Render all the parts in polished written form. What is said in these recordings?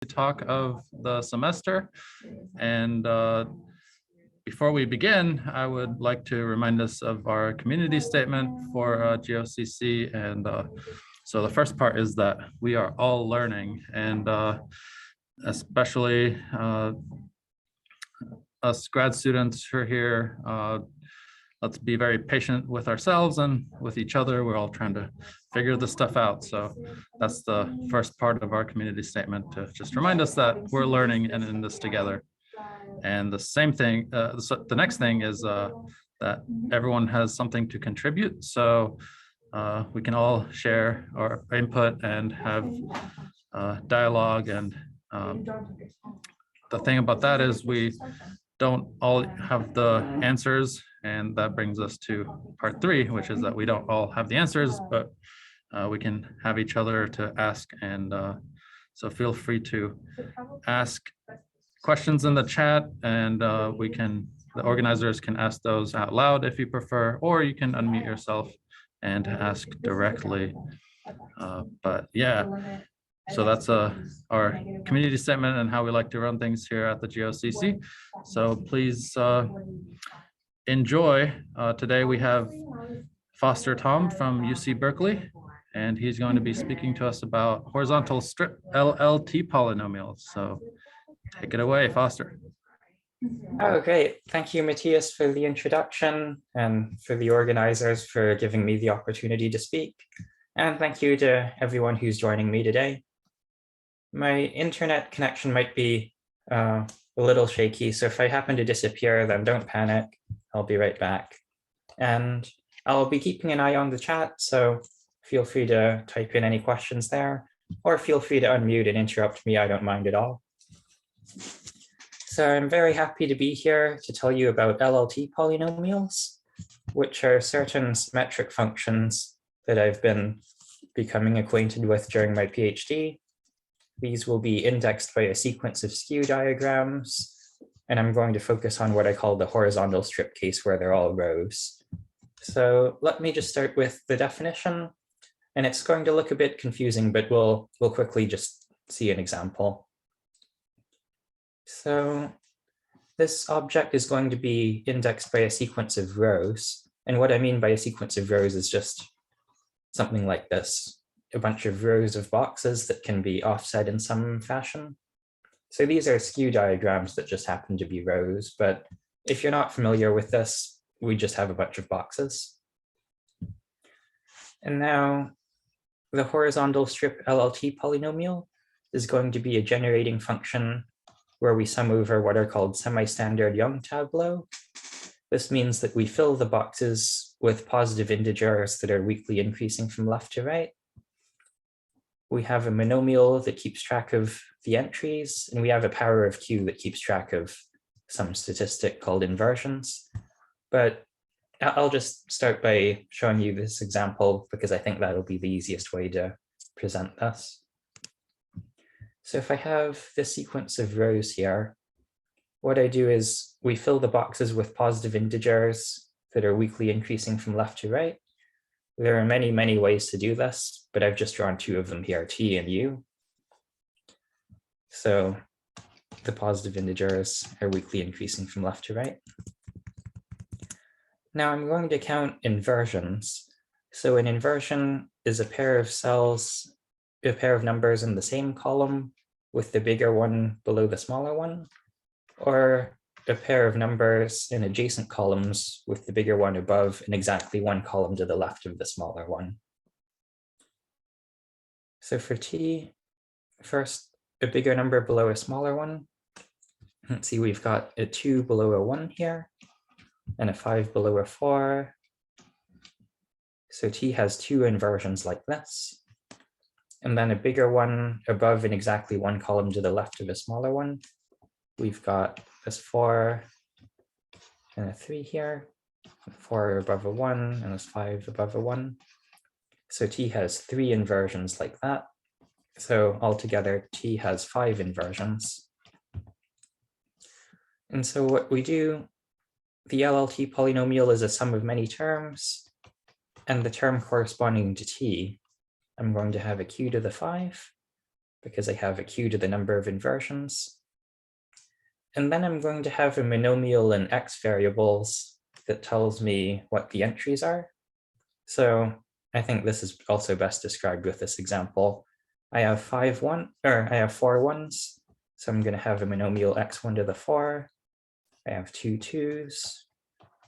talk of the semester. And before we begin, I would like to remind us of our community statement for GOCC. And so the first part is that we are all learning, and especially us grad students who are here, let's be very patient with ourselves and with each other. We're all trying to figure this stuff out. So that's the first part of our community statement, to just remind us that we're learning and in this together. And the same thing, the next thing is that everyone has something to contribute. So we can all share our input and have dialogue. And the thing about that is we don't all have the answers. And that brings us to part 3, which is that we don't all have the answers, but we can have each other to ask. And so feel free to ask questions in the chat, and the organizers can ask those out loud if you prefer, or you can unmute yourself and ask directly. But yeah, so that's our community statement and how we like to run things here at the GOCC. So please enjoy. Today we have Foster Tom from UC Berkeley, and he's going to be speaking to us about horizontal strip LLT polynomials. So take it away, Foster. Oh, great. Thank you, Matthias, for the introduction, and for the organizers for giving me the opportunity to speak. And thank you to everyone who's joining me today. My internet connection might be a little shaky, so if I happen to disappear, then don't panic. I'll be right back. And I'll be keeping an eye on the chat, so feel free to type in any questions there, or feel free to unmute and interrupt me. I don't mind at all. So I'm very happy to be here to tell you about LLT polynomials, which are certain symmetric functions that I've been becoming acquainted with during my PhD. These will be indexed by a sequence of skew diagrams, and I'm going to focus on what I call the horizontal strip case, where they're all rows. So let me just start with the definition, and it's going to look a bit confusing, but we'll quickly just see an example. So this object is going to be indexed by a sequence of rows. And what I mean by a sequence of rows is just something like this, a bunch of rows of boxes that can be offset in some fashion. So these are skew diagrams that just happen to be rows, but if you're not familiar with this, we just have a bunch of boxes. And now the horizontal strip LLT polynomial is going to be a generating function where we sum over what are called semi-standard Young tableau. This means that we fill the boxes with positive integers that are weakly increasing from left to right. We have a monomial that keeps track of the entries, and we have a power of q that keeps track of some statistic called inversions. But I'll just start by showing you this example, because I think that'll be the easiest way to present this. So if I have this sequence of rows here, what I do is we fill the boxes with positive integers that are weakly increasing from left to right. There are many, many ways to do this, but I've just drawn 2 of them here, t and u. So the positive integers are weakly increasing from left to right. Now I'm going to count inversions. So an inversion is a pair of cells, a pair of numbers in the same column with the bigger one below the smaller one, or a pair of numbers in adjacent columns with the bigger one above and exactly one column to the left of the smaller one. So for t, first, a bigger number below a smaller one. Let's see, we've got a 2 below a 1 here, and a 5 below a 4. So t has 2 inversions like this. And then a bigger one above and exactly one column to the left of a smaller one. We've got this 4 and a 3 here, 4 above a 1, and this 5 above a 1. So t has 3 inversions like that. So altogether, t has 5 inversions. And so what we do, the LLT polynomial is a sum of many terms, and the term corresponding to t, I'm going to have a q to the 5, because I have a q to the number of inversions. And then I'm going to have a monomial in x variables that tells me what the entries are. So I think this is also best described with this example. I have 4 ones. So I'm going to have a monomial x1 to the 4. I have 2 2s,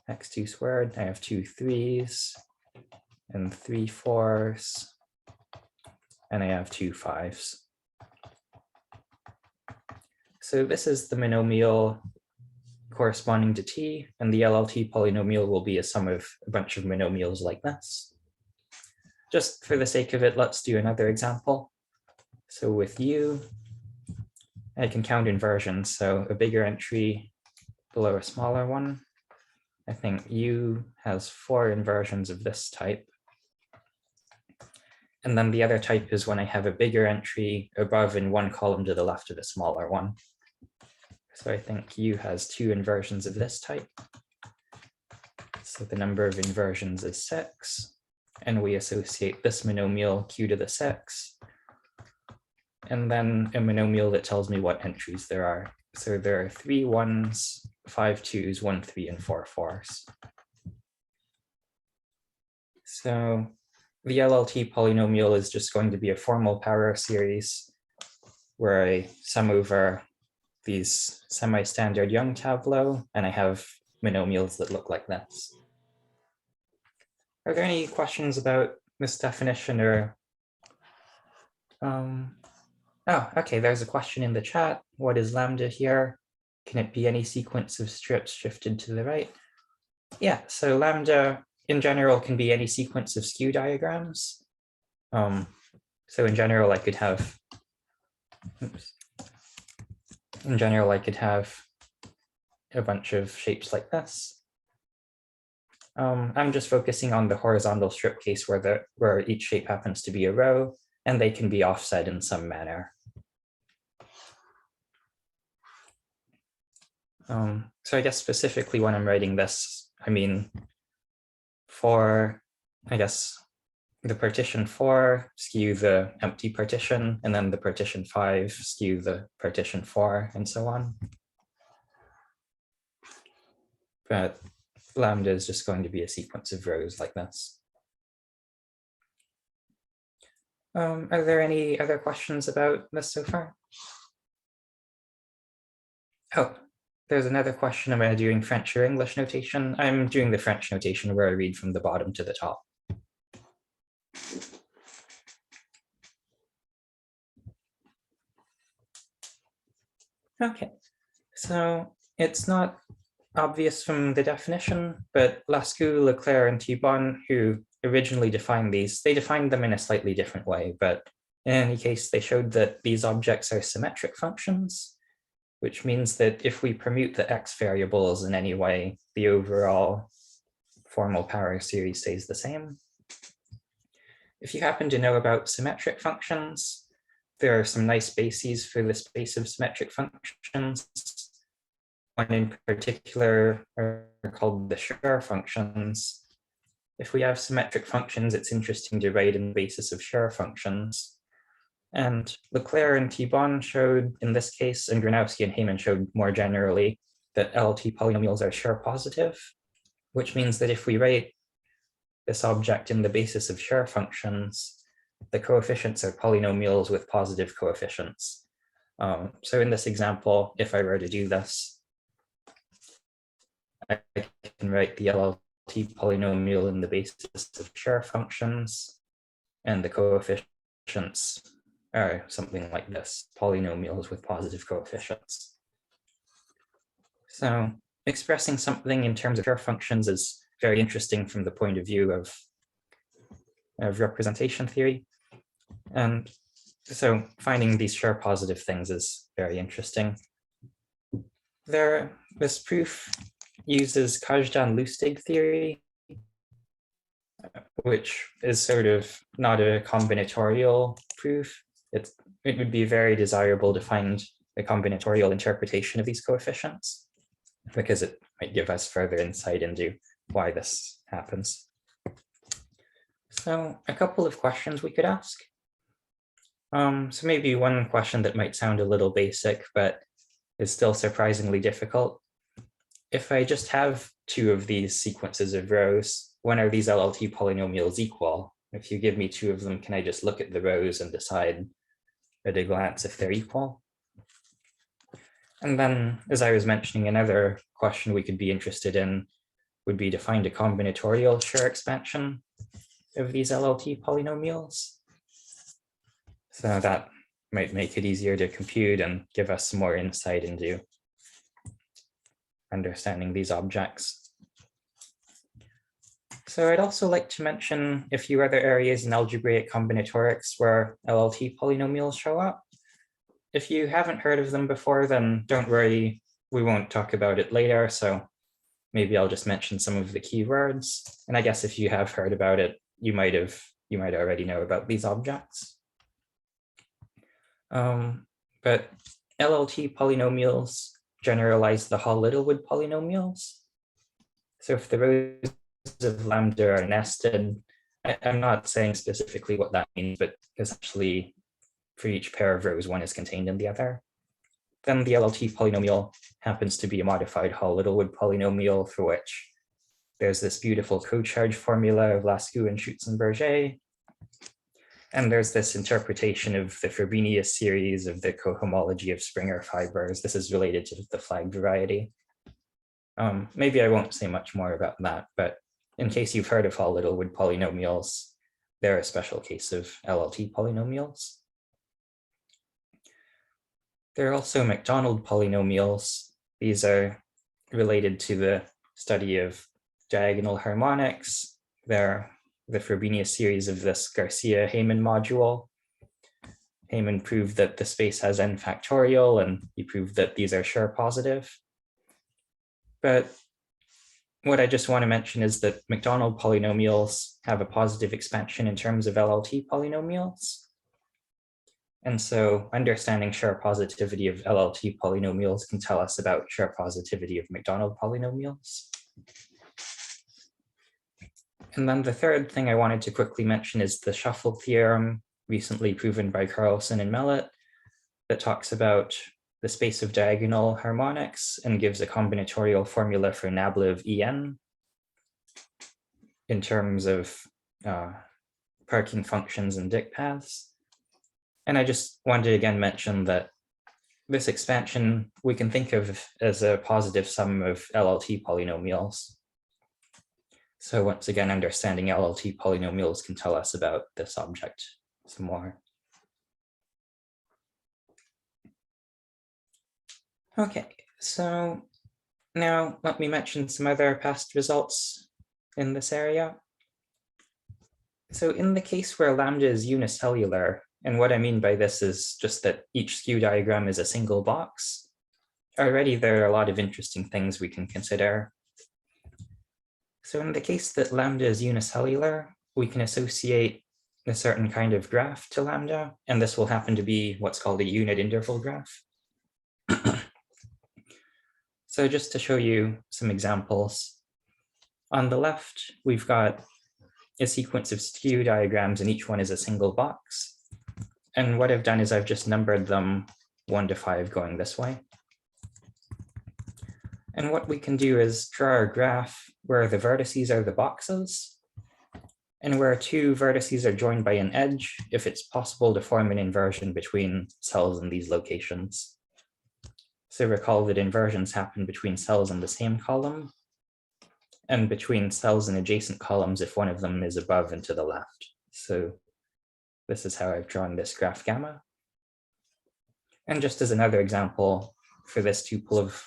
x2 squared. I have 2 3s and 3 4s. And I have 2 5s. So this is the monomial corresponding to t, and the LLT polynomial will be a sum of a bunch of monomials like this. Just for the sake of it, let's do another example. So with u, I can count inversions, so a bigger entry below a smaller one. I think u has 4 inversions of this type. And then the other type is when I have a bigger entry above in one column to the left of a smaller one. So I think u has 2 inversions of this type. So the number of inversions is 6. And we associate this monomial q to the 6. And then a monomial that tells me what entries there are. So there are 3 1s, 5 2s, 1 3, and 4 4s. So the LLT polynomial is just going to be a formal power series where I sum over these semi-standard Young tableau, and I have monomials that look like this. Are there any questions about this definition or? Oh, okay, there's a question in the chat. What is lambda here? Can it be any sequence of strips shifted to the right? Yeah, so lambda in general can be any sequence of skew diagrams. So in general, I could have, a bunch of shapes like this. I'm just focusing on the horizontal strip case where each shape happens to be a row, and they can be offset in some manner. So I guess specifically when I'm writing this, I mean, for, I guess, the partition 4 skew the empty partition, and then the partition 5 skew the partition 4, and so on. But lambda is just going to be a sequence of rows like this. Are there any other questions about this so far? Oh, there's another question. Am I doing French or English notation? I'm doing the French notation where I read from the bottom to the top. Okay, so it's not obvious from the definition, but Lascaux, Leclerc, and Thibon, who originally defined these, they defined them in a slightly different way, but in any case, they showed that these objects are symmetric functions, which means that if we permute the x variables in any way, the overall formal power series stays the same. If you happen to know about symmetric functions, there are some nice bases for the space of symmetric functions. One in particular are called the Schur functions. If we have symmetric functions, it's interesting to write in the basis of Schur functions. And Leclerc and Thibon showed in this case, and Gronowski and Heyman showed more generally, that LLT polynomials are Schur positive, which means that if we write this object in the basis of Schur functions, the coefficients are polynomials with positive coefficients. So in this example, if I were to do this, I can write the LLT polynomial in the basis of Schur functions, and the coefficients are something like this, polynomials with positive coefficients. So expressing something in terms of Schur functions is very interesting from the point of view of representation theory. And so finding these Schur positive things is very interesting. This proof uses Kazhdan-Lustig theory, which is sort of not a combinatorial proof. It would be very desirable to find a combinatorial interpretation of these coefficients, because it might give us further insight into why this happens. So a couple of questions we could ask. So maybe one question that might sound a little basic, but is still surprisingly difficult. If I just have two of these sequences of rows, when are these LLT polynomials equal? If you give me two of them, can I just look at the rows and decide at a glance if they're equal? And then, as I was mentioning, another question we could be interested in would be to find a combinatorial Schur expansion of these LLT polynomials. So that might make it easier to compute and give us some more insight into understanding these objects. So I'd also like to mention a few other areas in algebraic combinatorics where LLT polynomials show up. If you haven't heard of them before, then don't worry, we won't talk about it later. So maybe I'll just mention some of the keywords. And I guess if you have heard about it, you might already know about these objects. But LLT polynomials generalize the Hall-Littlewood polynomials. So if the rows of lambda are nested, I'm not saying specifically what that means, but essentially for each pair of rows, one is contained in the other. Then the LLT polynomial happens to be a modified Hall-Littlewood polynomial for which there's this beautiful cocharge formula of Lascaux and Schutzenberger. And there's this interpretation of the Frobenius series of the cohomology of Springer fibers. This is related to the flag variety. Maybe I won't say much more about that, but in case you've heard of Hall-Littlewood polynomials, they're a special case of LLT polynomials. There are also Macdonald polynomials. These are related to the study of diagonal harmonics. They're the Frobenius series of this Garcia-Heyman module. Heyman proved that the space has n factorial, and he proved that these are Schur positive. But what I just want to mention is that Macdonald polynomials have a positive expansion in terms of LLT polynomials. And so understanding Schur positivity of LLT polynomials can tell us about Schur positivity of Macdonald polynomials. And then the third thing I wanted to quickly mention is the shuffle theorem, recently proven by Carlson and Mellett, that talks about the space of diagonal harmonics and gives a combinatorial formula for nabla of En in terms of parking functions and dict paths. And I just wanted to again mention that this expansion we can think of as a positive sum of LLT polynomials. So once again, understanding LLT polynomials can tell us about this object some more. Okay, so now let me mention some other past results in this area. So in the case where lambda is unicellular, and what I mean by this is just that each skew diagram is a single box, already there are a lot of interesting things we can consider. So in the case that lambda is unicellular, we can associate a certain kind of graph to lambda, and this will happen to be what's called a unit interval graph. So just to show you some examples, on the left, we've got a sequence of skew diagrams, and each one is a single box. And what I've done is I've just numbered them 1 to 5 going this way. And what we can do is draw our graph where the vertices are the boxes, and where two vertices are joined by an edge, if it's possible to form an inversion between cells in these locations. So recall that inversions happen between cells in the same column, and between cells in adjacent columns if one of them is above and to the left. So this is how I've drawn this graph gamma. And just as another example, for this tuple of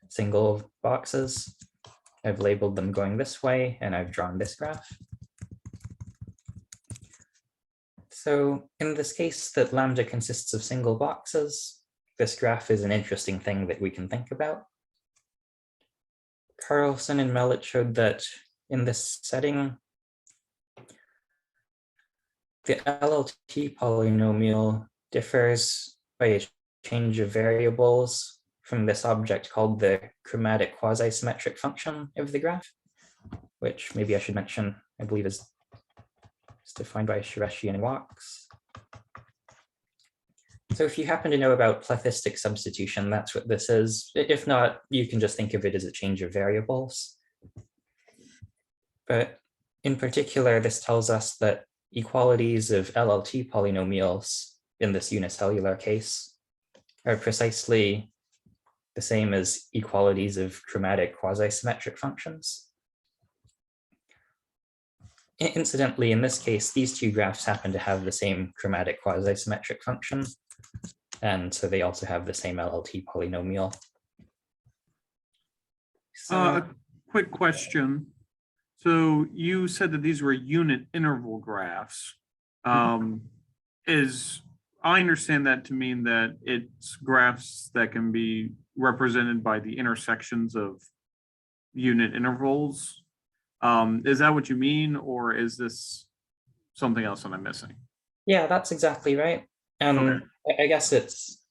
single boxes, I've labeled them going this way, and I've drawn this graph. So in this case that lambda consists of single boxes, this graph is an interesting thing that we can think about. Carlson and Mellett showed that in this setting, the LLT polynomial differs by a change of variables from this object called the chromatic quasi-symmetric function of the graph, which maybe I should mention, I believe is defined by Qureshi and Wachs. So if you happen to know about plethistic substitution, that's what this is. If not, you can just think of it as a change of variables. But in particular, this tells us that equalities of LLT polynomials in this unicellular case are precisely the same as equalities of chromatic quasi-symmetric functions. Incidentally, in this case, these two graphs happen to have the same chromatic quasi-symmetric function, and so they also have the same LLT polynomial. A quick question. So you said that these were unit interval graphs. I understand that to mean that it's graphs that can be represented by the intersections of unit intervals. Is that what you mean, or is this something else that I'm missing? Yeah, that's exactly right. Okay. I guess it's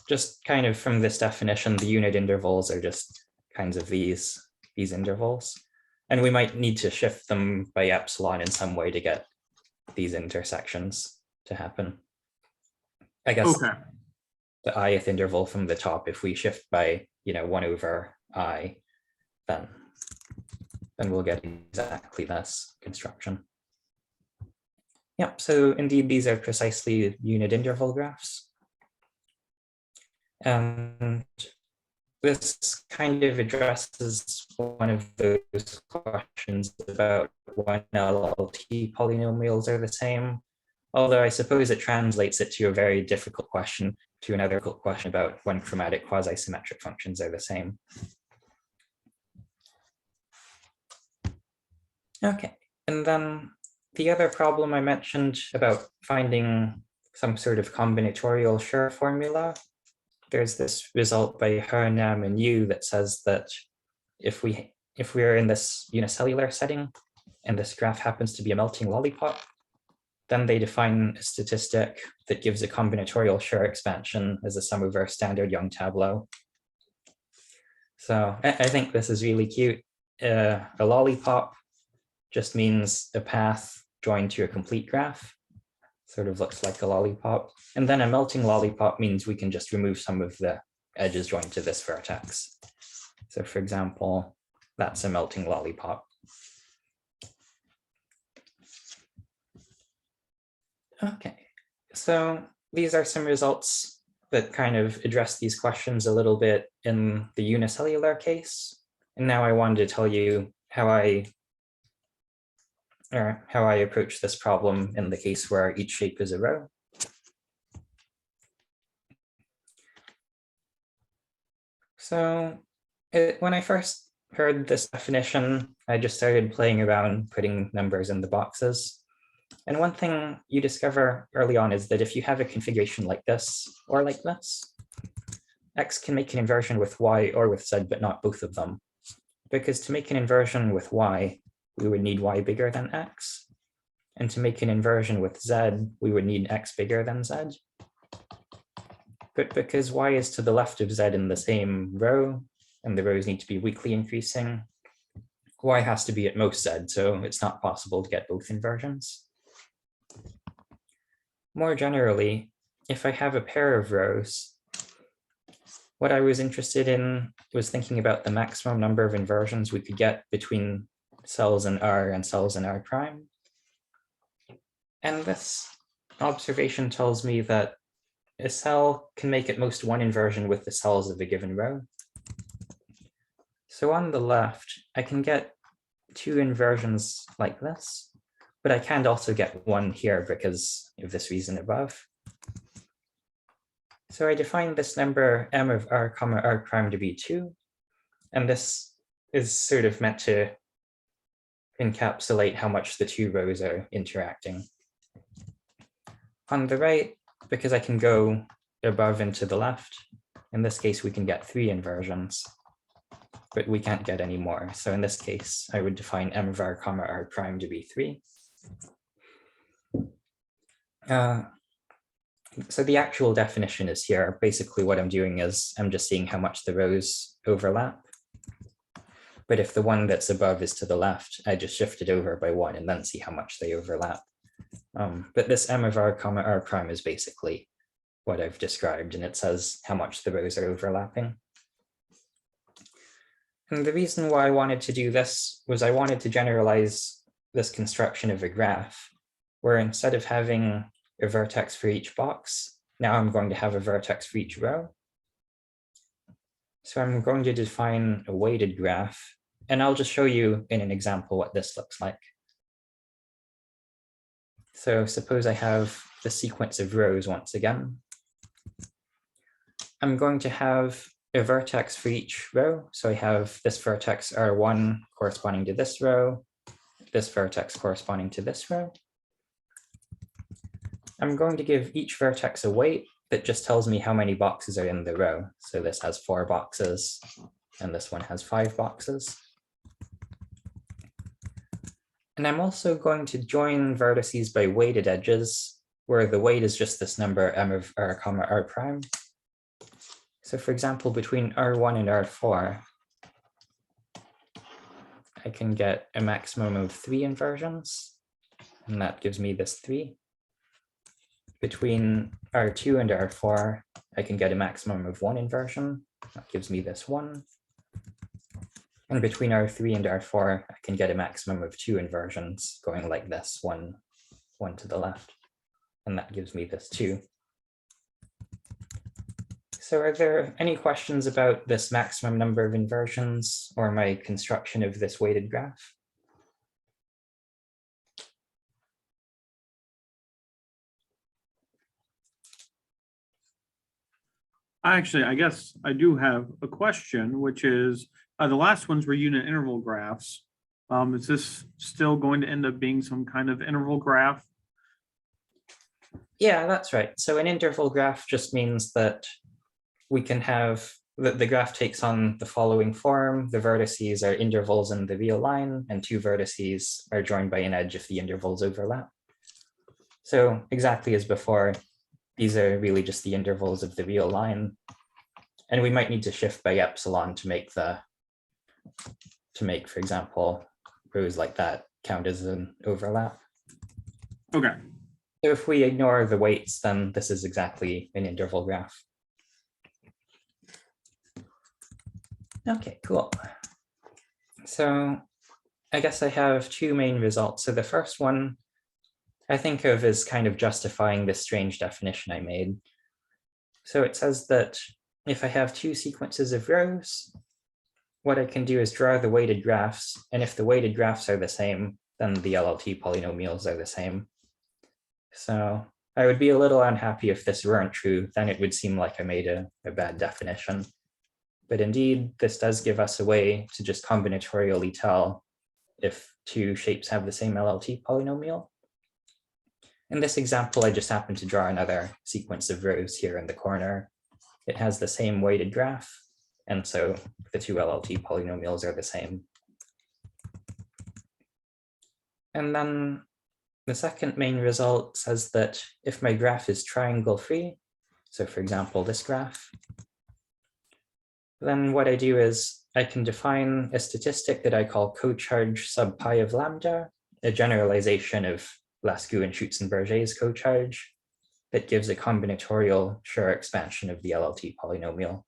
just kind of from this definition, the unit intervals are just kinds of these intervals. And we might need to shift them by epsilon in some way to get these intersections to happen. I guess Okay. the ith interval from the top, if we shift by 1 over I, then we'll get exactly this construction. Yep, so indeed, these are precisely unit interval graphs. And this kind of addresses one of those questions about when LLT polynomials are the same. Although I suppose it translates it to a very difficult question, to another difficult question about when chromatic quasi-symmetric functions are the same. Okay, and then the other problem I mentioned about finding some sort of combinatorial Schur formula, there's this result by Her, Nam, and Yu that says that if we're in this unicellular setting and this graph happens to be a melting lollipop, then they define a statistic that gives a combinatorial Schur expansion as a sum over standard Young tableau. So I think this is really cute. A lollipop just means a path joined to a complete graph. Sort of looks like a lollipop. And then a melting lollipop means we can just remove some of the edges joined to this vertex. So for example, that's a melting lollipop. Okay, so these are some results that kind of address these questions a little bit in the unicellular case. And now I wanted to tell you how I approach this problem in the case where each shape is a row. So when I first heard this definition, I just started playing around putting numbers in the boxes. And one thing you discover early on is that if you have a configuration like this or like this, X can make an inversion with Y or with Z, but not both of them. Because to make an inversion with Y, we would need Y bigger than X. And to make an inversion with Z, we would need X bigger than Z. But because Y is to the left of Z in the same row, and the rows need to be weakly increasing, Y has to be at most Z, so it's not possible to get both inversions. More generally, if I have a pair of rows, what I was interested in was thinking about the maximum number of inversions we could get between cells in R and cells in R prime. And this observation tells me that a cell can make at most one inversion with the cells of a given row. So on the left, I can get two inversions like this, but I can't also get one here because of this reason above. So I define this number m of r comma r prime to be 2, and this is sort of meant to encapsulate how much the two rows are interacting. On the right, because I can go above and to the left, in this case we can get 3 inversions, but we can't get any more. So in this case, I would define m of r comma r prime to be 3. So the actual definition is here. Basically what I'm doing is I'm just seeing how much the rows overlap. But if the one that's above is to the left, I just shift it over by 1 and then see how much they overlap. But this m of r comma r prime is basically what I've described, and it says how much the rows are overlapping. And the reason why I wanted to do this was I wanted to generalize this construction of a graph, where instead of having a vertex for each box, now I'm going to have a vertex for each row. So I'm going to define a weighted graph, and I'll just show you in an example what this looks like. So suppose I have the sequence of rows once again. I'm going to have a vertex for each row. So I have this vertex R1 corresponding to this row, this vertex corresponding to this row. I'm going to give each vertex a weight that just tells me how many boxes are in the row. So this has 4 boxes, and this one has 5 boxes. And I'm also going to join vertices by weighted edges, where the weight is just this number m of r comma r prime. So for example, between R1 and R4, I can get a maximum of 3 inversions, and that gives me this 3. Between R2 and R4, I can get a maximum of 1 inversion, that gives me this 1. And between R3 and R4, I can get a maximum of 2 inversions going like this, one to the left, and that gives me this 2. So are there any questions about this maximum number of inversions or my construction of this weighted graph? I guess I do have a question, which is, the last ones were unit interval graphs. Is this still going to end up being some kind of interval graph? Yeah, that's right. So an interval graph just means that we can have, the graph takes on the following form. The vertices are intervals in the real line, and 2 vertices are joined by an edge if the intervals overlap. So exactly as before, these are really just the intervals of the real line. And we might need to shift by epsilon to make, for example, rows like that count as an overlap. Okay. So if we ignore the weights, then this is exactly an interval graph. Okay, cool. So I guess I have 2 main results. So the first one I think of as kind of justifying this strange definition I made. So it says that if I have 2 sequences of rows, what I can do is draw the weighted graphs. And if the weighted graphs are the same, then the LLT polynomials are the same. So I would be a little unhappy if this weren't true, then it would seem like I made a bad definition. But indeed, this does give us a way to just combinatorially tell if 2 shapes have the same LLT polynomial. In this example, I just happened to draw another sequence of rows here in the corner. It has the same weighted graph, and so the 2 LLT polynomials are the same. And then the second main result says that if my graph is triangle free, so for example, this graph, then what I do is I can define a statistic that I call co-charge sub pi of lambda, a generalization of Lascaux and Schutzenberger's co-charge that gives a combinatorial Schur expansion of the LLT polynomial.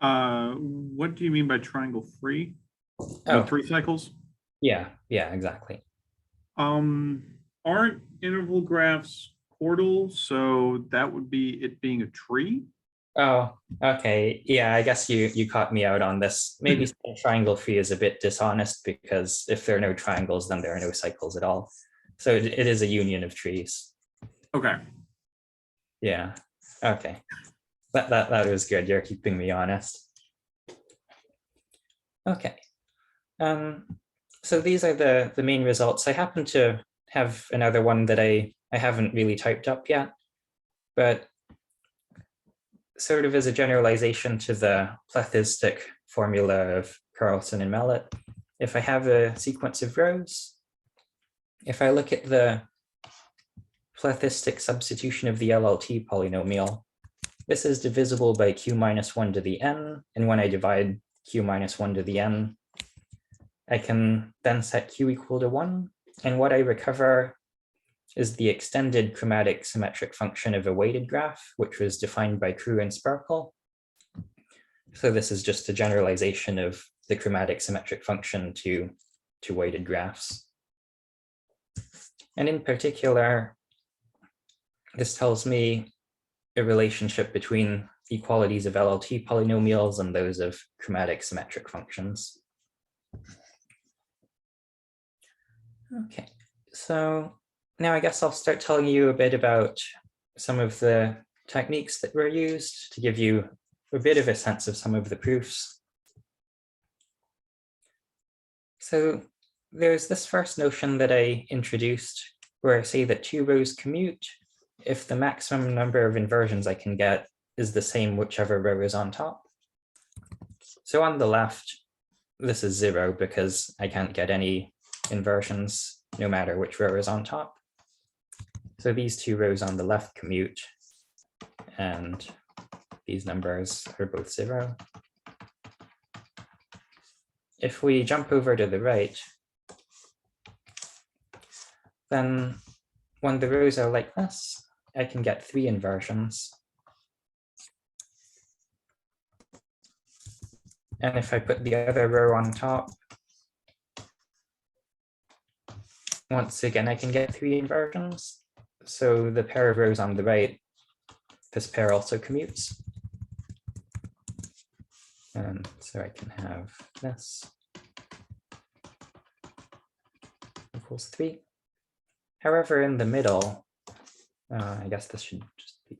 What do you mean by triangle free? Oh, 3 cycles? yeah, exactly. Aren't interval graphs chordal? So that would be it being a tree? Oh, okay. Yeah, I guess you caught me out on this. Maybe triangle free is a bit dishonest because if there are no triangles, then there are no cycles at all. So it is a union of trees. Okay. Yeah. Okay. That was good. You're keeping me honest. Okay. So these are the main results. I happen to have another one that I haven't really typed up yet, but sort of as a generalization to the plethistic formula of Carlson and Mallet, if I have a sequence of rows, if I look at the plethistic substitution of the LLT polynomial, this is divisible by q minus 1 to the n, and when I divide q minus 1 to the n, I can then set q equal to 1, and what I recover is the extended chromatic symmetric function of a weighted graph, which was defined by Crew and Sparkle. So this is just a generalization of the chromatic symmetric function to weighted graphs. And in particular, this tells me a relationship between equalities of LLT polynomials and those of chromatic symmetric functions. Okay, so now I guess I'll start telling you a bit about some of the techniques that were used to give you a bit of a sense of some of the proofs. So there's this first notion that I introduced where I say that two rows commute if the maximum number of inversions I can get is the same whichever row is on top. So on the left, this is 0 because I can't get any inversions no matter which row is on top. So these two rows on the left commute, and these numbers are both 0. If we jump over to the right, then when the rows are like this, I can get 3 inversions. And if I put the other row on top, once again, I can get 3 inversions. So the pair of rows on the right, this pair also commutes. And so I can have this equals 3. However, in the middle, I guess this should just be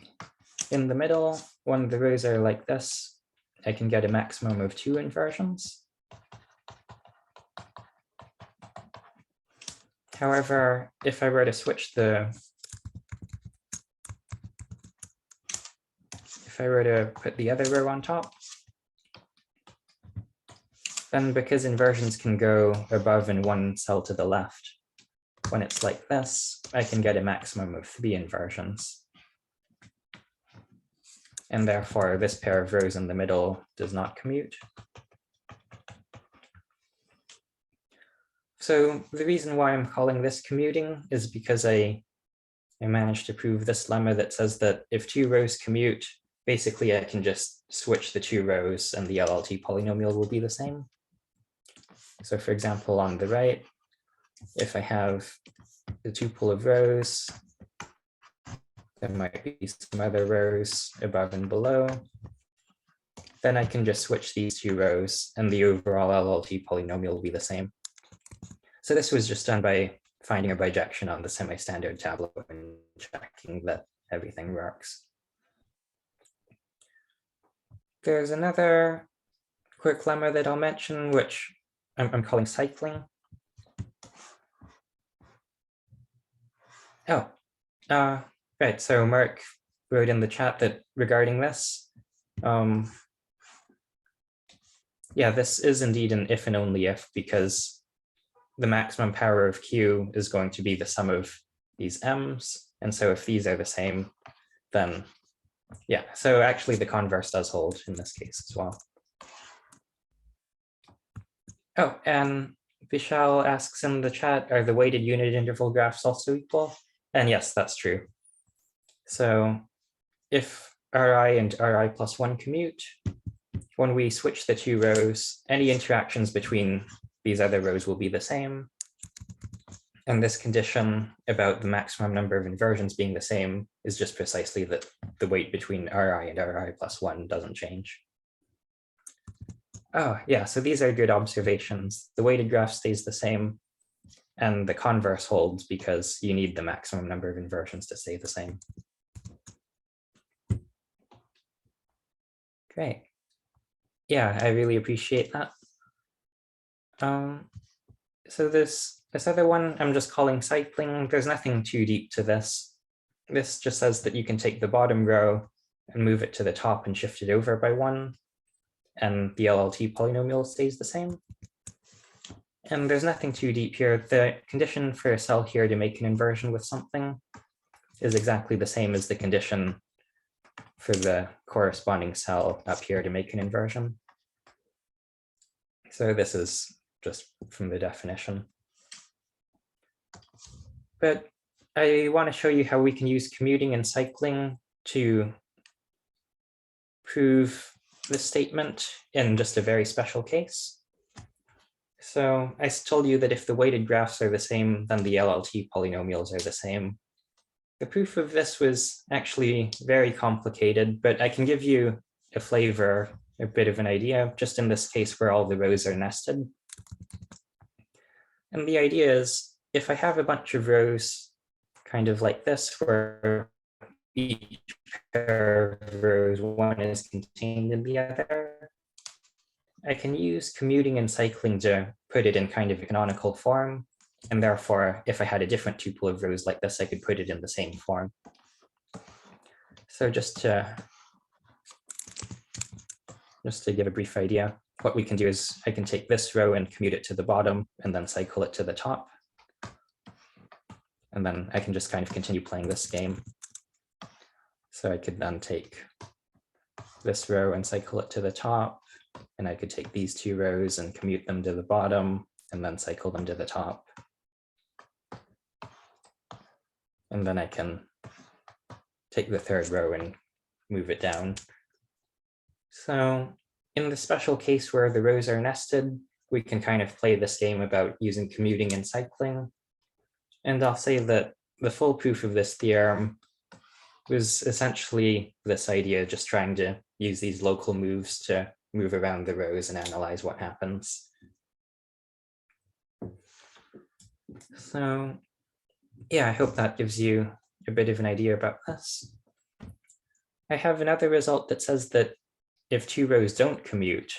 in the middle, when the rows are like this, I can get a maximum of 2 inversions. However, if I were to switch if I were to put the other row on top, then because inversions can go above in one cell to the left, when it's like this, I can get a maximum of 3 inversions. And therefore, this pair of rows in the middle does not commute. So the reason why I'm calling this commuting is because I managed to prove this lemma that says that if 2 rows commute, basically I can just switch the 2 rows and the LLT polynomial will be the same. So for example, on the right, if I have the tuple of rows, there might be some other rows above and below, then I can just switch these 2 rows and the overall LLT polynomial will be the same. So this was just done by finding a bijection on the semi-standard tableau and checking that everything works. There's another quick lemma that I'll mention, which I'm calling cycling. Oh, right. So Mark wrote in the chat that regarding this, yeah, this is indeed an if and only if, because the maximum power of Q is going to be the sum of these M's. And so if these are the same, then yeah, so actually the converse does hold in this case as well. Oh, and Vishal asks in the chat, are the weighted unit interval graphs also equal? And yes, that's true. So if Ri and Ri plus 1 commute, when we switch the 2 rows, any interactions between these other rows will be the same. And this condition about the maximum number of inversions being the same is just precisely that the weight between Ri and Ri plus 1 doesn't change. Oh, yeah, so these are good observations. The weighted graph stays the same, and the converse holds because you need the maximum number of inversions to stay the same. Great. Yeah, I really appreciate that. So this other one, I'm just calling cycling. There's nothing too deep to this. This just says that you can take the bottom row and move it to the top and shift it over by 1. And the LLT polynomial stays the same. And there's nothing too deep here. The condition for a cell here to make an inversion with something is exactly the same as the condition for the corresponding cell up here to make an inversion. So this is just from the definition. But I want to show you how we can use commuting and cycling to prove this statement in just a very special case. So I told you that if the weighted graphs are the same, then the LLT polynomials are the same. The proof of this was actually very complicated, but I can give you a flavor, a bit of an idea, just in this case where all the rows are nested. And the idea is, if I have a bunch of rows kind of like this, where each pair of rows, one is contained in the other, I can use commuting and cycling to put it in kind of a canonical form. And therefore, if I had a different tuple of rows like this, I could put it in the same form. So just to give a brief idea, what we can do is I can take this row and commute it to the bottom and then cycle it to the top. And then I can just kind of continue playing this game. So I could then take this row and cycle it to the top. And I could take these two rows and commute them to the bottom and then cycle them to the top. And then I can take the third row and move it down. So in the special case where the rows are nested, we can kind of play this game about using commuting and cycling. And I'll say that the full proof of this theorem was essentially this idea, just trying to use these local moves to move around the rows and analyze what happens. So yeah, I hope that gives you a bit of an idea about this. I have another result that says that if two rows don't commute,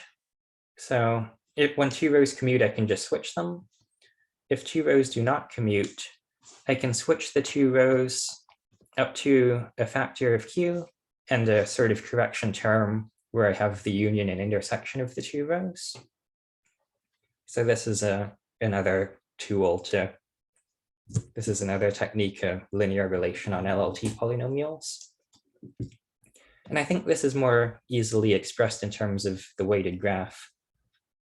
so when two rows commute, I can just switch them. If two rows do not commute, I can switch the two rows up to a factor of q and a sort of correction term where I have the union and intersection of the two rows. So this is another tool to, this is another technique of linear relation on LLT polynomials. And I think this is more easily expressed in terms of the weighted graph.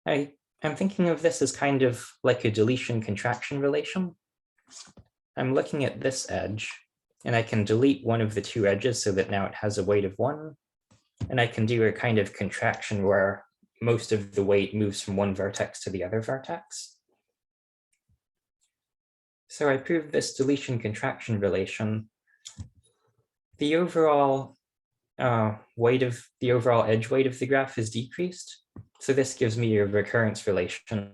I'm thinking of this as kind of like a deletion contraction relation. I'm looking at this edge, and I can delete one of the two edges so that now it has a weight of 1. And I can do a kind of contraction where most of the weight moves from one vertex to the other vertex. So I proved this deletion contraction relation. The overall edge weight of the graph is decreased. So this gives me a recurrence relation.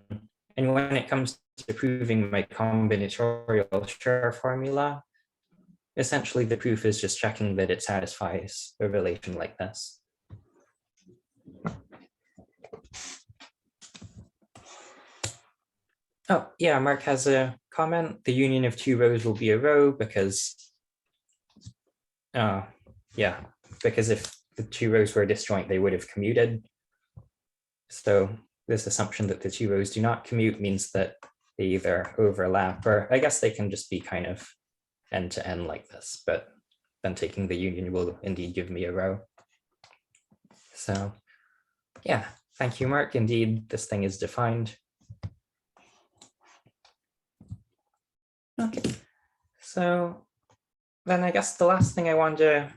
And when it comes to proving my combinatorial Schur formula, essentially the proof is just checking that it satisfies a relation like this. Oh, yeah, Mark has a comment. The union of two rows will be a row because, because if the two rows were disjoint, they would have commuted. So this assumption that the two rows do not commute means that they either overlap, or I guess they can just be kind of end to end like this, but then taking the union will indeed give me a row. So yeah, thank you, Mark. Indeed, this thing is defined. Okay, so then I guess the last thing I want to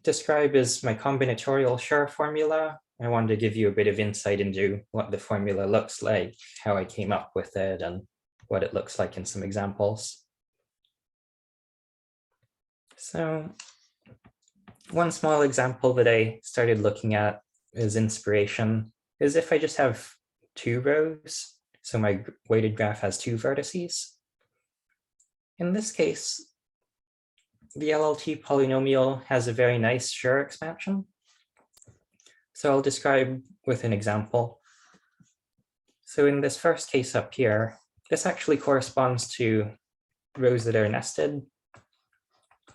describe is my combinatorial Schur formula. I wanted to give you a bit of insight into what the formula looks like, how I came up with it, and what it looks like in some examples. So one small example that I started looking at as inspiration is if I just have two rows, so my weighted graph has two vertices. In this case, the LLT polynomial has a very nice Schur expansion. So I'll describe with an example. So in this first case up here, this actually corresponds to rows that are nested.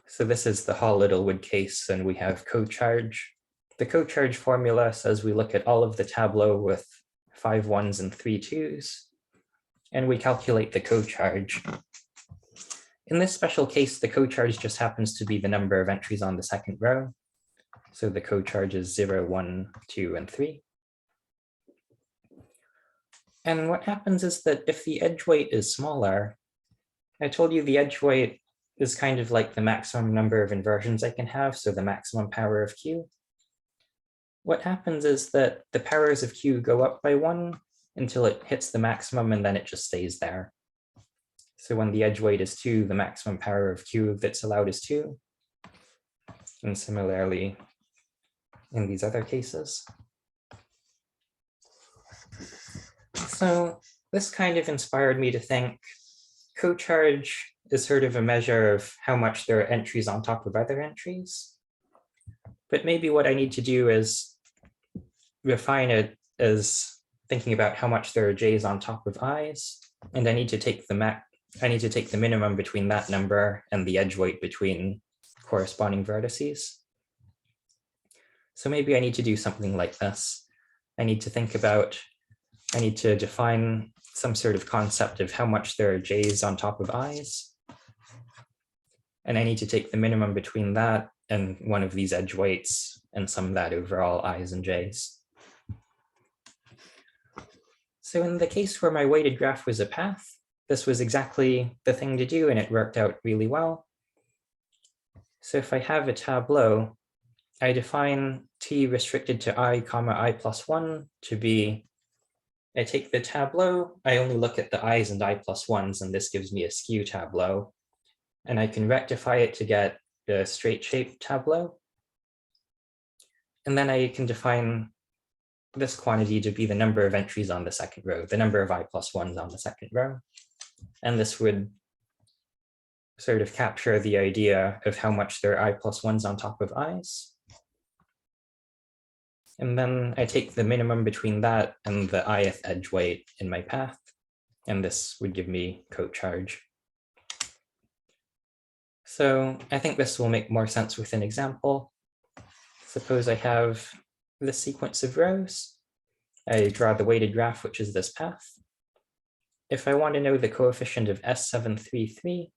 So this is the Hall-Littlewood case, and we have co-charge. The co-charge formula says we look at all of the tableau with 5 1s and 3 2s, and we calculate the co-charge. In this special case, the co-charge just happens to be the number of entries on the second row. So the co-charge is 0, 1, 2, and 3. And what happens is that if the edge weight is smaller, I told you the edge weight is kind of like the maximum number of inversions I can have, so the maximum power of Q. What happens is that the powers of Q go up by 1 until it hits the maximum, and then it just stays there. So when the edge weight is 2, the maximum power of Q that's allowed is 2. And similarly, in these other cases. So this kind of inspired me to think co-charge is sort of a measure of how much there are entries on top of other entries. But maybe what I need to do is refine it as thinking about how much there are j's on top of i's, and I need to take the minimum between that number and the edge weight between corresponding vertices. So maybe I need to do something like this. I need to define some sort of concept of how much there are j's on top of i's. And I need to take the minimum between that and one of these edge weights and sum that over all i's and j's. So in the case where my weighted graph was a path, this was exactly the thing to do, and it worked out really well. So if I have a tableau, I define t restricted to I, I plus 1 to be, I take the tableau, I only look at the i's and I plus 1s, and this gives me a skew tableau. And I can rectify it to get a straight shaped tableau. And then I can define this quantity to be the number of entries on the second row, the number of I plus 1s on the second row. And this would sort of capture the idea of how much there are I plus 1s on top of i's. And then I take the minimum between that and the ith edge weight in my path, and this would give me co-charge. So I think this will make more sense with an example. Suppose I have this sequence of rows. I draw the weighted graph, which is this path. If I want to know the coefficient of S733,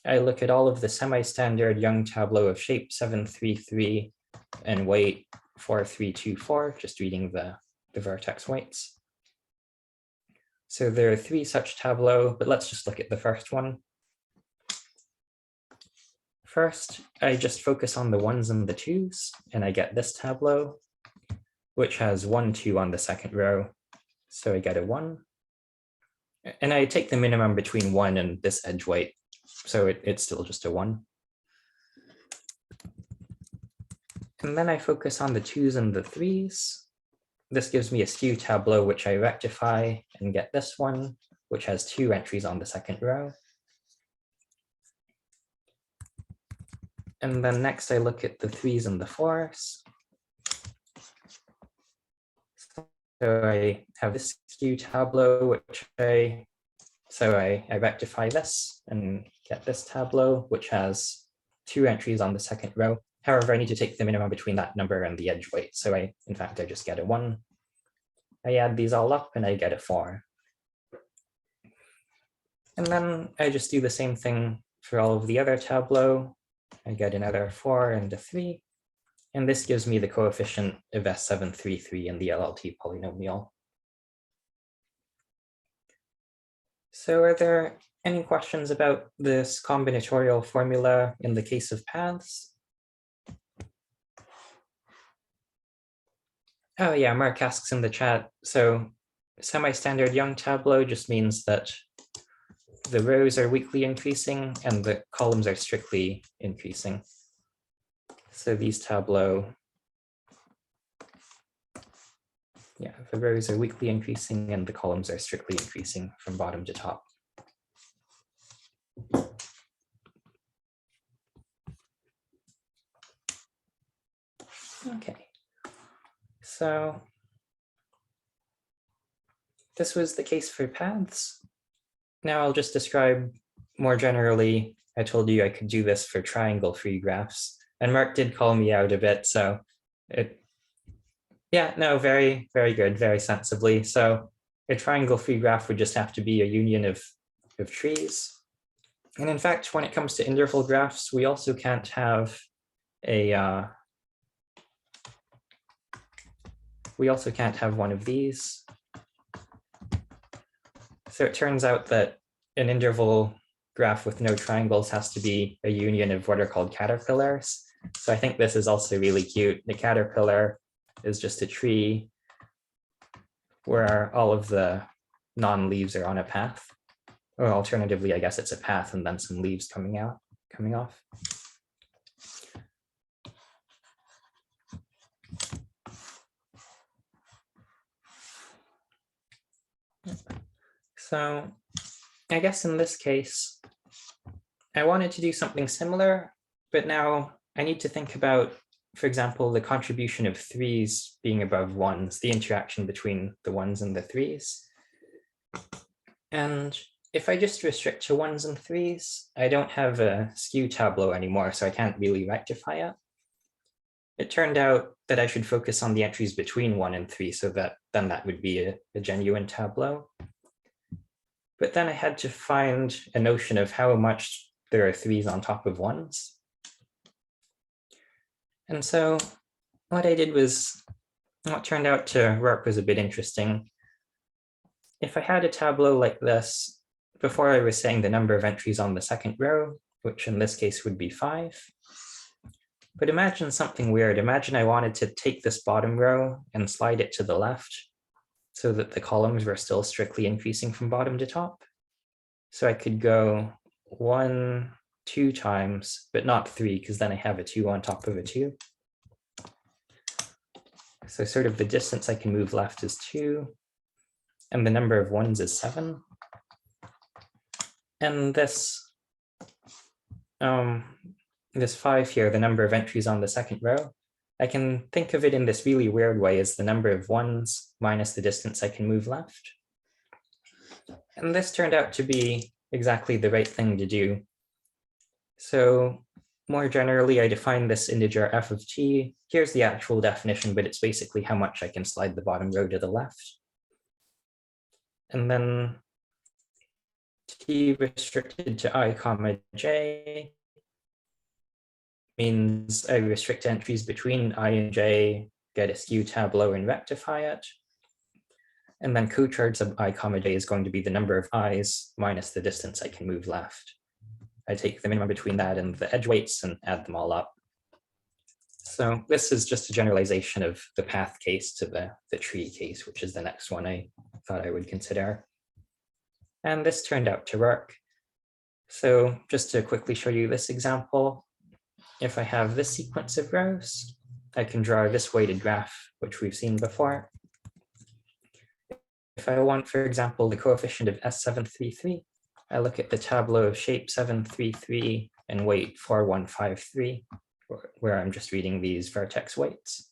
I look at all of the semi-standard Young tableau of shape 733 and weight 4324, just reading the vertex weights. So there are 3 such tableaux, but let's just look at the first one. First, I just focus on the 1s and the 2s, and I get this tableau, which has 1, 2 on the second row. So I get a 1. And I take the minimum between 1 and this edge weight, so it's still just a 1. And then I focus on the 2s and the 3s. This gives me a skew tableau, which I rectify and get this one, which has 2 entries on the second row. And then next I look at the 3s and the 4s. So I have this skew tableau, which I rectify this and get this tableau, which has 2 entries on the second row. However, I need to take the minimum between that number and the edge weight. So in fact, I just get a 1. I add these all up and I get a 4. And then I just do the same thing for all of the other tableau. I get another 4 and a 3. And this gives me the coefficient of S733 in the LLT polynomial. So are there any questions about this combinatorial formula in the case of paths? Oh yeah, Mark asks in the chat. So semi-standard Young tableau just means that the rows are weakly increasing and the columns are strictly increasing. So these tableau, yeah, the rows are weakly increasing and the columns are strictly increasing from bottom to top. Okay, so this was the case for paths. Now I'll just describe more generally. I told you I could do this for triangle-free graphs, and Mark did call me out a bit, so yeah, no, very, very good, very sensibly. So a triangle-free graph would just have to be a union of trees. And in fact, when it comes to interval graphs, we also can't have one of these. So it turns out that an interval graph with no triangles has to be a union of what are called caterpillars. So I think this is also really cute. The caterpillar is just a tree where all of the non-leaves are on a path. Or alternatively, I guess it's a path and then some leaves coming off. So I guess in this case, I wanted to do something similar, but now I need to think about, for example, the contribution of threes being above ones, the interaction between the ones and the threes. And if I just restrict to ones and threes, I don't have a skew tableau anymore, so I can't really rectify it. It turned out that I should focus on the entries between 1 and 3, so that then that would be a genuine tableau. But then I had to find a notion of how much there are 3s on top of 1s. And so what I did was, what turned out to work was a bit interesting. If I had a tableau like this, before I was saying the number of entries on the second row, which in this case would be 5. But imagine something weird. Imagine I wanted to take this bottom row and slide it to the left so that the columns were still strictly increasing from bottom to top. So I could go 1, 2 times, but not 3, because then I have a 2 on top of a 2. So sort of the distance I can move left is 2, and the number of 1s is 7. And this 5 here, the number of entries on the second row, I can think of it in this really weird way as the number of 1s minus the distance I can move left. And this turned out to be exactly the right thing to do. So more generally, I define this integer f of t. Here's the actual definition, but it's basically how much I can slide the bottom row to the left. And then t restricted to I comma j means I restrict entries between I and j, get a skew tableau and rectify it. And then cocharge of I comma j is going to be the number of i's minus the distance I can move left. I take the minimum between that and the edge weights and add them all up. So this is just a generalization of the path case to the tree case, which is the next one I thought I would consider. And this turned out to work. So just to quickly show you this example, if I have this sequence of rows, I can draw this weighted graph, which we've seen before. If I want, for example, the coefficient of S733, I look at the tableau of shape 733 and weight 4153, where I'm just reading these vertex weights.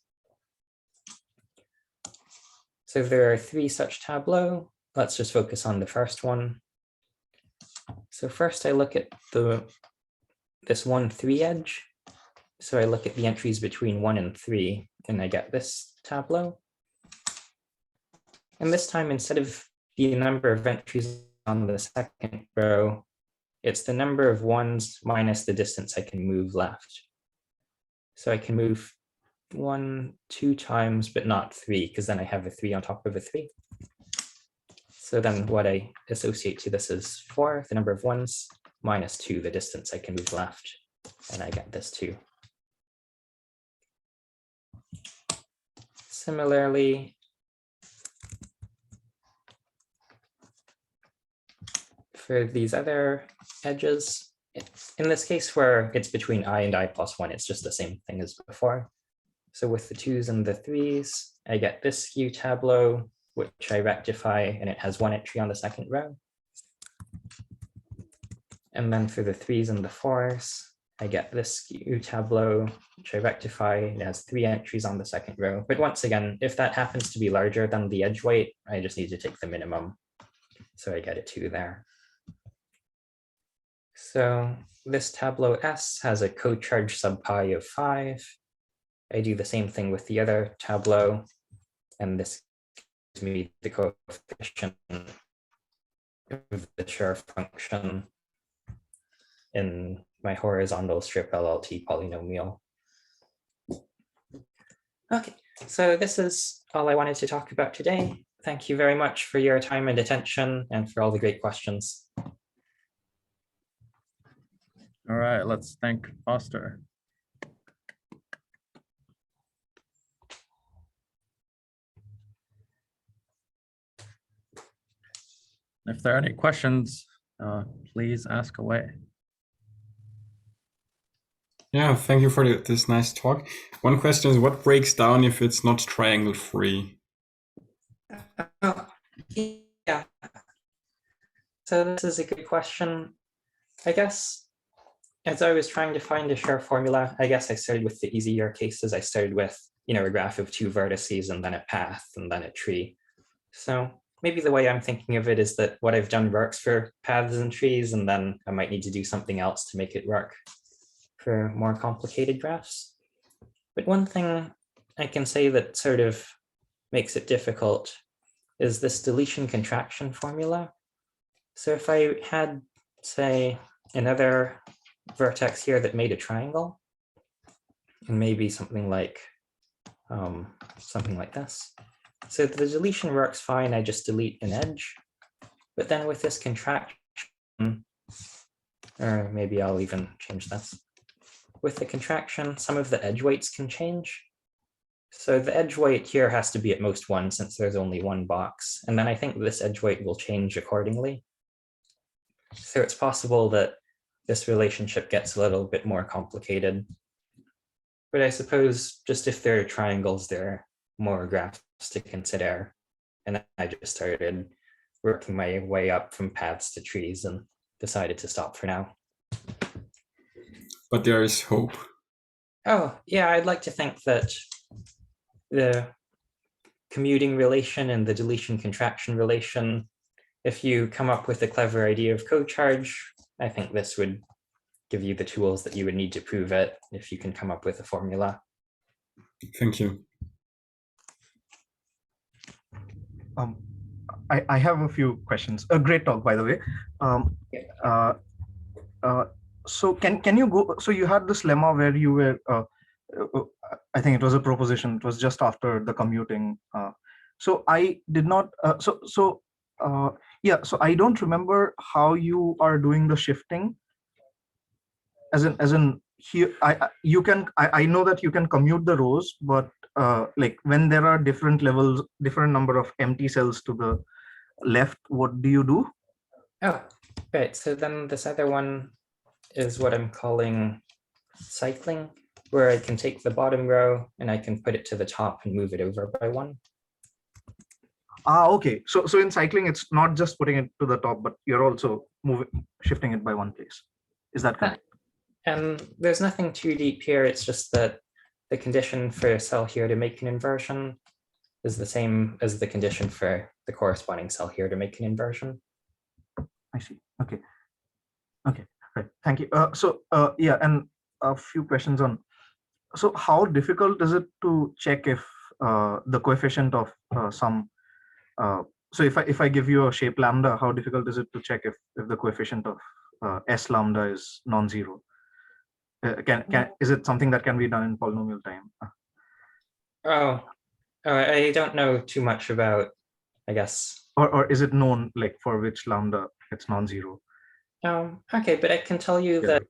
So there are 3 such tableaux. Let's just focus on the first one. So first I look at this 1, 3 edge. So I look at the entries between 1 and 3, and I get this tableau. And this time, instead of the number of entries on the second row, it's the number of 1s minus the distance I can move left. So I can move 1, 2 times, but not 3, because then I have a 3 on top of a 3. So then what I associate to this is 4, the number of 1s, minus 2, the distance I can move left, and I get this 2. Similarly, for these other edges, in this case where it's between I and I plus 1, it's just the same thing as before. So with the 2s and the 3s, I get this skew tableau, which I rectify, and it has 1 entry on the second row. And then for the 3s and the 4s, I get this skew tableau, which I rectify, it has 3 entries on the second row. But once again, if that happens to be larger than the edge weight, I just need to take the minimum. So I get a 2 there. So this tableau S has a cocharge sub pi of 5. I do the same thing with the other tableau, and this gives me the coefficient of the Schur function in my horizontal strip LLT polynomial. Okay, so this is all I wanted to talk about today. Thank you very much for your time and attention and for all the great questions. All right, let's thank Foster. If there are any questions, please ask away. Yeah, thank you for this nice talk. One question is, what breaks down if it's not triangle free? Yeah. So this is a good question. I guess as I was trying to find a sure formula, I guess I started with the easier cases. I started with, a graph of two vertices and then a path and then a tree. So maybe the way I'm thinking of it is that what I've done works for paths and trees, and then I might need to do something else to make it work for more complicated graphs. But one thing I can say that sort of makes it difficult is this deletion contraction formula. So if I had, say, another vertex here that made a triangle, and maybe something like this. So the deletion works fine, I just delete an edge. But then with this contraction, or maybe I'll even change this. With the contraction, some of the edge weights can change. So the edge weight here has to be at most 1 since there's only one box. And then I think this edge weight will change accordingly. So it's possible that this relationship gets a little bit more complicated. But I suppose just if there are triangles, there are more graphs to consider. And I just started working my way up from paths to trees and decided to stop for now. But there is hope. Oh, yeah, I'd like to think that the commuting relation and the deletion contraction relation, if you come up with a clever idea of co-charge, I think this would give you the tools that you would need to prove it if you can come up with a formula. Thank you. I have a few questions. A great talk, by the way. So can you go? So you had this lemma where you were. I think it was a proposition. It was just after the commuting. So I did not. Yeah. So I don't remember how you are doing the shifting. As in here, I know that you can commute the rows, but like when there are different levels, different number of empty cells to the left, what do you do? Oh, right. So then this other one is what I'm calling cycling, where I can take the bottom row and I can put it to the top and move it over by 1. Okay. So in cycling, it's not just putting it to the top, but you're also shifting it by 1 place. Is that correct? And there's nothing too deep here. It's just that the condition for a cell here to make an inversion is the same as the condition for the corresponding cell here to make an inversion. I see. Okay. Okay. Right. Thank you. Yeah, and a few questions on. So how difficult is it to check if the coefficient of some? So if I give you a shape lambda, how difficult is it to check if the coefficient of S lambda is non-zero? Is it something that can be done in polynomial time? I don't know too much about, I guess. Or is it known like for which lambda it's non-zero? Okay, but I can tell you that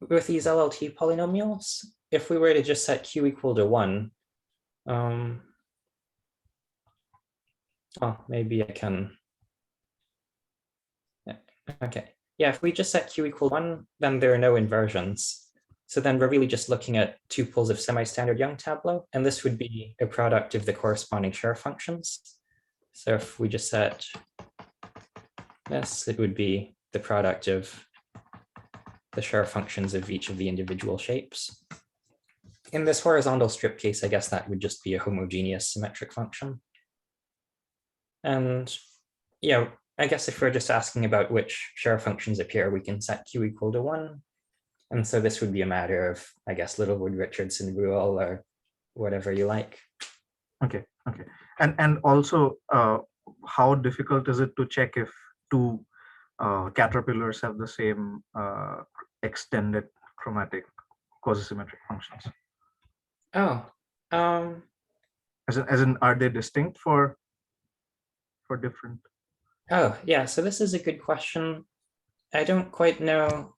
with these LLT polynomials, if we were to just set q equal to 1, maybe I can. Okay, yeah, if we just set q equal 1, then there are no inversions. So then we're really just looking at tuples of semi-standard Young tableau, and this would be a product of the corresponding Scher functions. So if we just set this, it would be the product of the Scher functions of each of the individual shapes. In this horizontal strip case, I guess that would just be a homogeneous symmetric function. And yeah, I guess if we're just asking about which Scher functions appear, we can set q equal to 1. And so this would be a matter of, I guess, Littlewood, Richardson, Ruel, or whatever you like. Okay. Okay. And also, how difficult is it to check if two caterpillars have the same extended chromatic quasi-symmetric functions? As in, are they distinct for different? Oh, yeah. So this is a good question. I don't quite know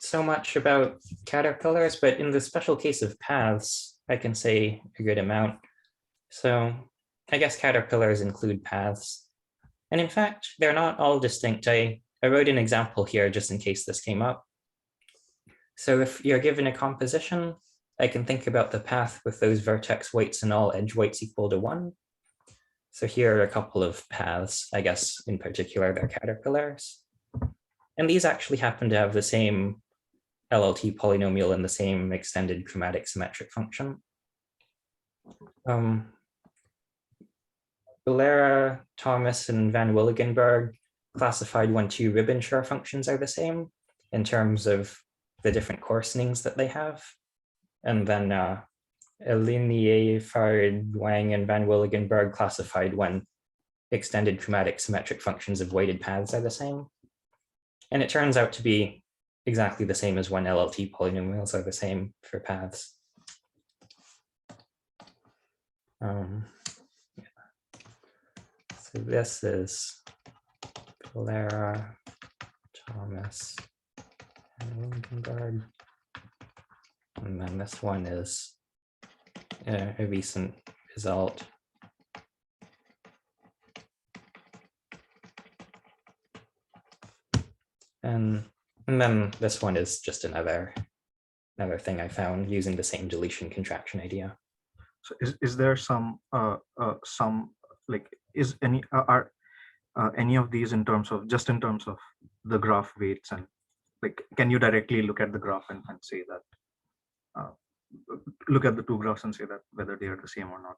so much about caterpillars, but in the special case of paths, I can say a good amount. So I guess caterpillars include paths. And in fact, they're not all distinct. I wrote an example here just in case this came up. So if you're given a composition, I can think about the path with those vertex weights and all edge weights equal to 1. So here are a couple of paths, I guess in particular they're caterpillars. And these actually happen to have the same LLT polynomial and the same extended chromatic symmetric function. Valera, Thomas, and Van Willigenberg classified when two Ribbentrop functions are the same in terms of the different coarsenings that they have. And then Elinier, Fard, Wang, and Van Willigenberg classified when extended chromatic symmetric functions of weighted paths are the same. And it turns out to be exactly the same as when LLT polynomials are the same for paths. So this is Valera, Thomas, and Willigenberg. And then this one is a recent result. And then this one is just another thing I found using the same deletion contraction idea. So is there some like is any are any of these in terms of just in terms of the graph weights, and like can you directly look at the graph and say that look at the two graphs and say that whether they are the same or not?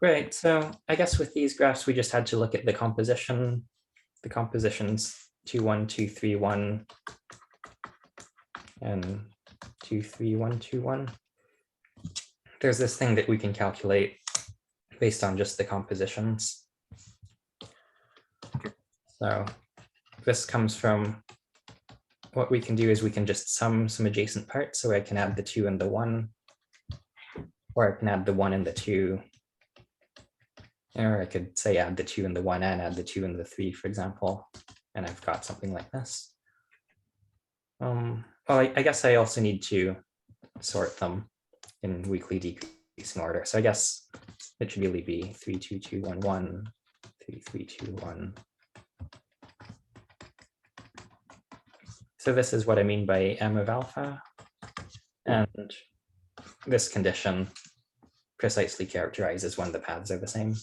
Right. So I guess with these graphs, we just had to look at the composition, the compositions 2, 1, 2, 3, 1, and 2, 3, 1, 2, 1. There's this thing that we can calculate based on just the compositions. So this comes from what we can do is we can just sum some adjacent parts. So I can add the 2 and the 1, or I can add the 1 and the 2. Or I could say add the 2 and the 1 and add the 2 and the 3, for example. And I've got something like this. Well, I guess I also need to sort them in weakly decreasing order. So I guess it should really be 3, 2, 2, 1, 1, 3, 3, 2, 1. So this is what I mean by M of alpha. And this condition precisely characterizes when the paths are the same.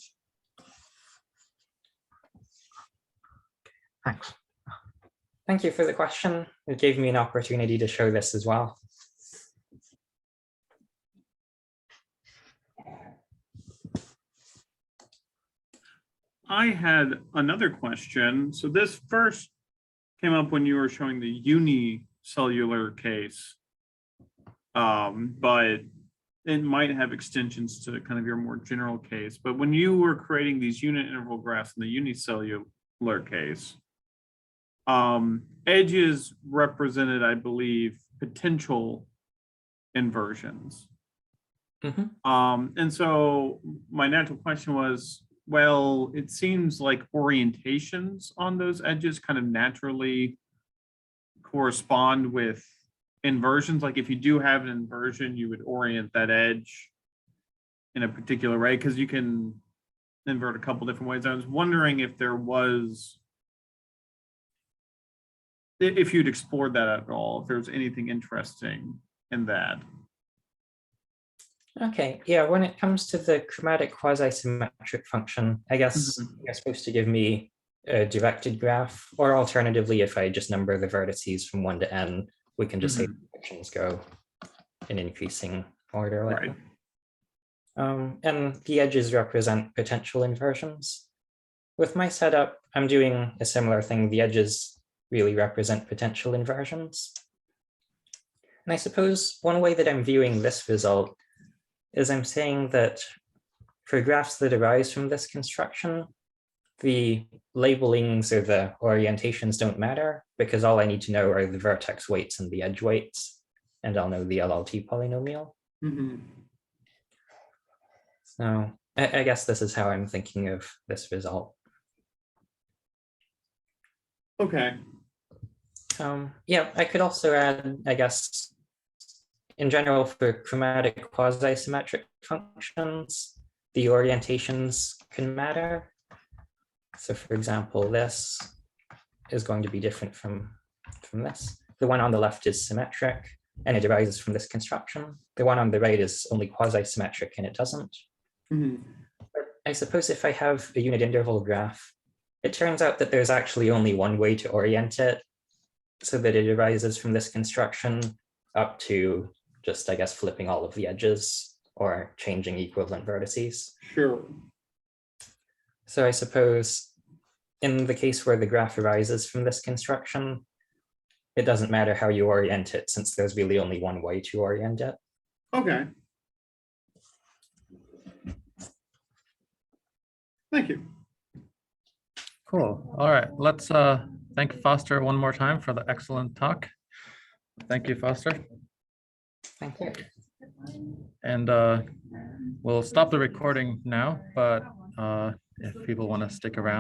Thanks. Thank you for the question. It gave me an opportunity to show this as well. I had another question. So this first came up when you were showing the unicellular case, but it might have extensions to kind of your more general case. But when you were creating these unit interval graphs in the unicellular case, edges represented, I believe, potential inversions. Mm-hmm. And so my natural question was, well, it seems like orientations on those edges kind of naturally correspond with inversions. Like if you do have an inversion, you would orient that edge in a particular way because you can invert a couple different ways. I was wondering if there was, if you'd explored that at all, if there's anything interesting in that. Okay, yeah, when it comes to the chromatic quasi-symmetric function, I guess you're supposed to give me a directed graph, or alternatively, if I just number the vertices from 1 to n, we can just say the functions go in increasing order. Like Right. And the edges represent potential inversions. With my setup, I'm doing a similar thing. The edges really represent potential inversions. And I suppose one way that I'm viewing this result is I'm saying that for graphs that arise from this construction, the labelings or the orientations don't matter because all I need to know are the vertex weights and the edge weights, and I'll know the LLT polynomial. So I guess this is how I'm thinking of this result. Okay. Yeah, I could also add, I guess, in general, for chromatic quasi-symmetric functions, the orientations can matter. So for example, this is going to be different from this. The one on the left is symmetric and it arises from this construction. The one on the right is only quasi-symmetric and it doesn't. Mhm. But I suppose if I have a unit interval graph, it turns out that there's actually only one way to orient it, so that it arises from this construction up to just, I guess, flipping all of the edges or changing equivalent vertices. Sure. So I suppose in the case where the graph arises from this construction, it doesn't matter how you orient it, since there's really only one way to orient it. Okay. Thank you. Cool. All right, let's thank Foster one more time for the excellent talk. Thank you, Foster. Thank you. And we'll stop the recording now, but if people want to stick around